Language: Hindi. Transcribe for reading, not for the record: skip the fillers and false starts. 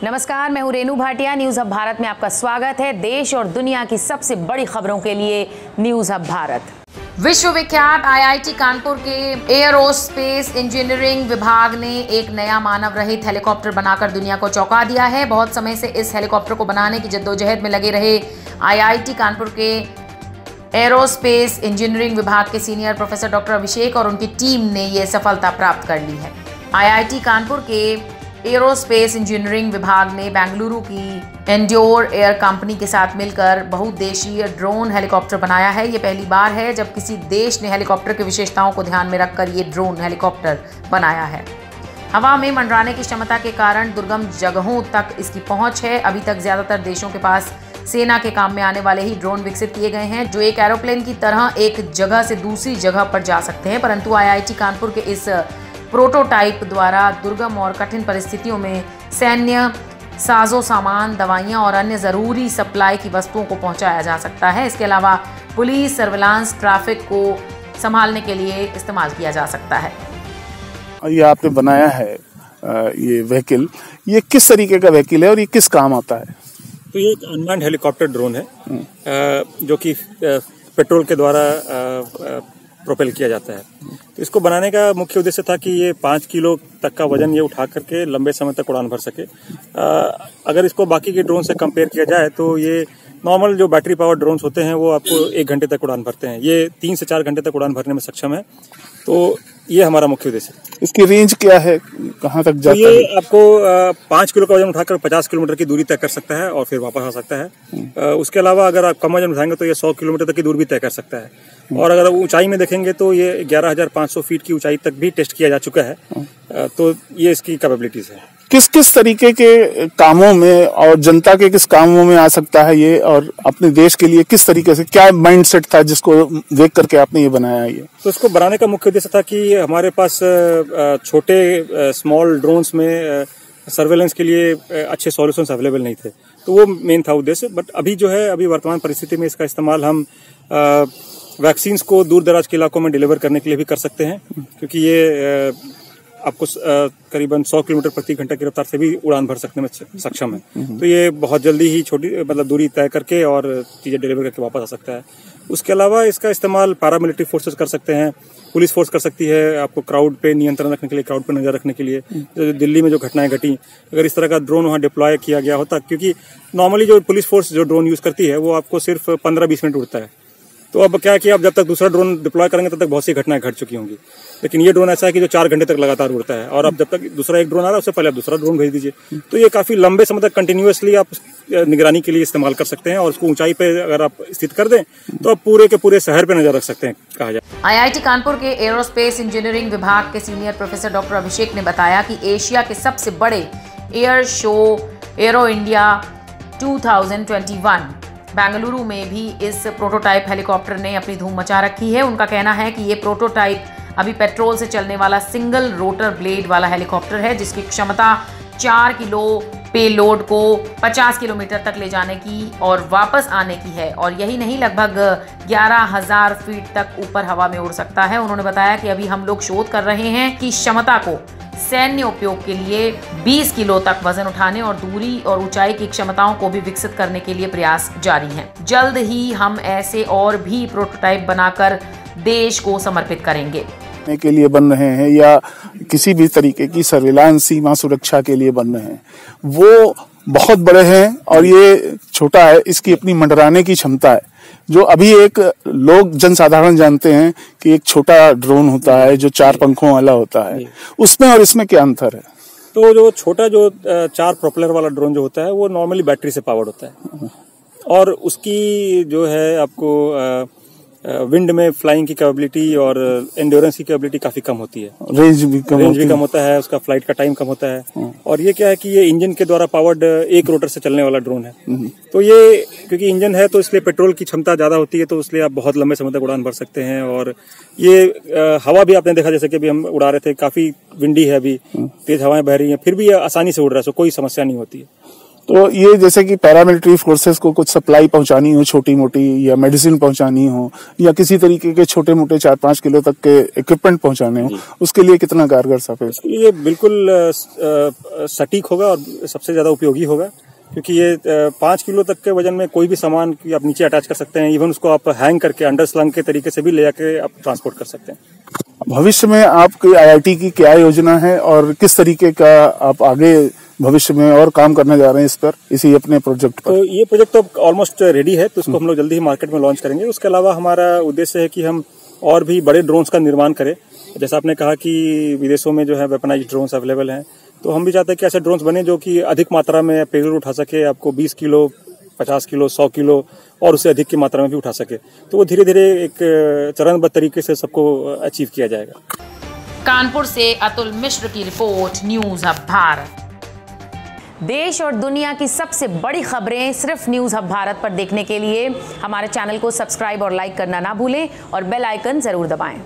नमस्कार, मैं हूं रेनू भाटिया। न्यूज हब भारत में आपका स्वागत है। देश और दुनिया की सबसे बड़ी खबरों के लिए न्यूज हब भारत। विश्वविख्यात आईआईटी कानपुर के एयरोस्पेस इंजीनियरिंग विभाग ने एक नया मानव रहित हेलीकॉप्टर बनाकर दुनिया को चौंका दिया है। बहुत समय से इस हेलीकॉप्टर को बनाने की जद्दोजहद में लगे रहे आईआईटी कानपुर के एयरोस्पेस इंजीनियरिंग विभाग के सीनियर प्रोफेसर डॉक्टर अभिषेक और उनकी टीम ने यह सफलता प्राप्त कर ली है। आईआईटी कानपुर के एयरोस्पेस इंजीनियरिंग विभाग ने बेंगलुरु की एंड्योर एयर कंपनी के साथ मिलकर बहुउद्देशीय ड्रोन हेलीकॉप्टर बनाया है। ये पहली बार है जब किसी देश ने हेलीकॉप्टर की विशेषताओं को ध्यान में रखकर ये ड्रोन हेलीकॉप्टर बनाया है। हवा में मंडराने की क्षमता के कारण दुर्गम जगहों तक इसकी पहुंच है। अभी तक ज्यादातर देशों के पास सेना के काम में आने वाले ही ड्रोन विकसित किए गए हैं जो एक एरोप्लेन की तरह एक जगह से दूसरी जगह पर जा सकते हैं, परंतु आईआईटी कानपुर के इस प्रोटोटाइप द्वारा दुर्गम और कठिन परिस्थितियों में सैन्य साजो सामान, दवाइयां और अन्य जरूरी सप्लाई की वस्तुओं को पहुंचाया जा सकता है। इसके अलावा पुलिस सर्विलांस, ट्रैफिक को संभालने के लिए इस्तेमाल किया जा सकता है। ये आपने बनाया है ये व्हीकल, ये किस तरीके का व्हीकल है और ये किस काम आता है? तो ये एक अनमैन्ड हेलीकॉप्टर ड्रोन है जो कि पेट्रोल के द्वारा प्रोपेल किया जाता है। तो इसको बनाने का मुख्य उद्देश्य था कि ये 5 किलो तक का वजन ये उठा करके लंबे समय तक उड़ान भर सके। अगर इसको बाकी के ड्रोन से कंपेयर किया जाए तो ये नॉर्मल जो बैटरी पावर ड्रोन्स होते हैं वो आपको 1 घंटे तक उड़ान भरते हैं, ये 3 से 4 घंटे तक उड़ान भरने में सक्षम है। तो ये हमारा मुख्य उद्देश्य है। इसकी रेंज क्या है, कहाँ तक जाता है? तो ये आपको 5 किलो का वजन उठाकर 50 किलोमीटर की दूरी तय कर सकता है और फिर वापस आ सकता है। उसके अलावा अगर आप कम वजन उठाएंगे तो ये 100 किलोमीटर तक की दूरी भी तय कर सकता है। और अगर ऊंचाई में देखेंगे तो ये 11,500 फीट की ऊंचाई तक भी टेस्ट किया जा चुका है। तो ये इसकी कैपेबिलिटीज है। किस किस तरीके के कामों में और जनता के किस कामों में आ सकता है ये, और अपने देश के लिए किस तरीके से, क्या माइंडसेट था जिसको देख करके आपने ये बनाया? ये तो इसको बनाने का मुख्य उद्देश्य था कि हमारे पास छोटे स्मॉल ड्रोन्स में सर्वेलेंस के लिए अच्छे सॉल्यूशंस अवेलेबल नहीं थे, तो वो मेन था उद्देश्य। बट अभी जो है, अभी वर्तमान परिस्थिति में इसका इस्तेमाल हम वैक्सीन्स को दूर दराज के इलाकों में डिलीवर करने के लिए भी कर सकते हैं, क्योंकि ये आपको करीबन 100 किलोमीटर प्रति घंटा की रफ्तार से भी उड़ान भर सकने में सक्षम है। तो ये बहुत जल्दी ही छोटी मतलब दूरी तय करके और चीजें डिलीवर करके वापस आ सकता है। उसके अलावा इसका इस्तेमाल पैरामिलिट्री फोर्सेस कर सकते हैं, पुलिस फोर्स कर सकती है, आपको क्राउड पे नियंत्रण रखने के लिए, क्राउड पे नजर रखने के लिए। जो दिल्ली में जो घटनाएं घटी, अगर इस तरह का ड्रोन वहां डिप्लॉय किया गया होता, क्योंकि नॉर्मली जो पुलिस फोर्स जो ड्रोन यूज करती है वो आपको सिर्फ 15-20 मिनट उड़ता है। तो अब क्या है कि आप जब तक दूसरा ड्रोन डिप्लॉय करेंगे तब तक बहुत सी घटनाएं घट चुकी होंगी, लेकिन ये ड्रोन ऐसा है कि जो 4 घंटे तक लगातार उड़ता है, और अब जब तक दूसरा एक ड्रोन आ रहा है उससे पहले आप दूसरा ड्रोन भेज दीजिए। तो ये काफी लंबे समय तक कंटिन्यूअसली आप निगरानी के लिए इस्तेमाल कर सकते हैं, और उसको ऊंचाई पे अगर आप स्थित कर दें तो आप पूरे के पूरे शहर पे नजर रख सकते हैं, कहा जाए। आईआईटी कानपुर के एयरोस्पेस इंजीनियरिंग विभाग के सीनियर प्रोफेसर डॉक्टर अभिषेक ने बताया कि एशिया के सबसे बड़े air show arrow India 2021 Bengaluru में भी इस प्रोटोटाइप हेलीकॉप्टर ने अपनी धूम मचा रखी है। उनका कहना है कि ये प्रोटोटाइप अभी पेट्रोल से चलने वाला सिंगल रोटर ब्लेड वाला हेलीकॉप्टर है, जिसकी क्षमता 4 किलो पेलोड को 50 किलोमीटर तक ले जाने की और वापस आने की है। और यही नहीं, लगभग 11,000 फीट तक ऊपर हवा में उड़ सकता है। उन्होंने बताया कि अभी हम लोग शोध कर रहे हैं कि क्षमता को सैन्य उपयोग के लिए 20 किलो तक वजन उठाने और दूरी और ऊंचाई की क्षमताओं को भी विकसित करने के लिए प्रयास जारी हैं। जल्द ही हम ऐसे और भी प्रोटोटाइप बनाकर देश को समर्पित करेंगे। के लिए बन रहे हैं या किसी भी तरीके की सर्विलांस, सीमा सुरक्षा के लिए बन रहे हैं, वो बहुत बड़े हैं और ये छोटा है। इसकी अपनी मंडराने की क्षमता है, जो अभी एक लोग जनसाधारण जानते हैं कि एक छोटा ड्रोन होता है जो 4 पंखों वाला होता है, उसमें और इसमें क्या अंतर है? तो जो छोटा जो 4 प्रोपेलर वाला ड्रोन जो होता है वो नॉर्मली बैटरी से पावर्ड होता है, और उसकी जो है आपको विंड में फ्लाइंग की कैपेबिलिटी और एंड्योरेंस की कैपेबिलिटी काफी कम होती है, रेंज भी कम होता है, उसका फ्लाइट का टाइम कम होता है। और ये क्या है कि ये इंजन के द्वारा पावर्ड एक रोटर से चलने वाला ड्रोन है। तो ये क्योंकि इंजन है तो इसलिए पेट्रोल की क्षमता ज्यादा होती है, तो इसलिए आप बहुत लंबे समय तक उड़ान भर सकते हैं। और ये हवा भी आपने देखा, जैसे कि अभी हम उड़ा रहे थे, काफी विंडी है, अभी तेज हवाएं बह रही हैं, फिर भी आसानी से उड़ रहा है, कोई समस्या नहीं होती है। तो ये जैसे कि पैरामिलिट्री फोर्सेस को कुछ सप्लाई पहुंचानी हो छोटी मोटी, या मेडिसिन पहुंचानी हो, या किसी तरीके के छोटे मोटे 4-5 किलो तक के इक्विपमेंट पहुंचाने हो, उसके लिए कितना कारगर साबित? इसके लिए बिल्कुल सटीक होगा और सबसे ज्यादा उपयोगी होगा, क्योंकि ये 5 किलो तक के वजन में कोई भी सामान आप नीचे अटैच कर सकते हैं। इवन उसको आप हैंग करके अंडर स्लंग के तरीके से भी ले जाके आप ट्रांसपोर्ट कर सकते हैं। भविष्य में आपकी IIT की क्या योजना है और किस तरीके का आप आगे भविष्य में और काम करने जा रहे हैं इस पर, इसी अपने प्रोजेक्ट पर? तो ये प्रोजेक्ट तो ऑलमोस्ट रेडी है, तो उसको हम लोग जल्दी ही मार्केट में लॉन्च करेंगे। उसके अलावा हमारा उद्देश्य है कि हम और भी बड़े ड्रोन्स का निर्माण करें। जैसा आपने कहा कि विदेशों में जो है वेपनाइज्ड ड्रोन्स अवेलेबल हैं, तो हम भी चाहते हैं कि ऐसे ड्रोन्स बने जो कि अधिक मात्रा में पेलोड उठा सके, आपको 20 किलो, 50 किलो, 100 किलो और उससे अधिक की मात्रा में भी उठा सके। तो वो धीरे धीरे एक चरणबद्ध तरीके से सबको अचीव किया जाएगा। कानपुर से अतुल मिश्र की रिपोर्ट, न्यूज हब भारत। देश और दुनिया की सबसे बड़ी खबरें सिर्फ न्यूज हब भारत पर देखने के लिए हमारे चैनल को सब्सक्राइब और लाइक करना ना भूलें और बेल आइकन जरूर दबाएं।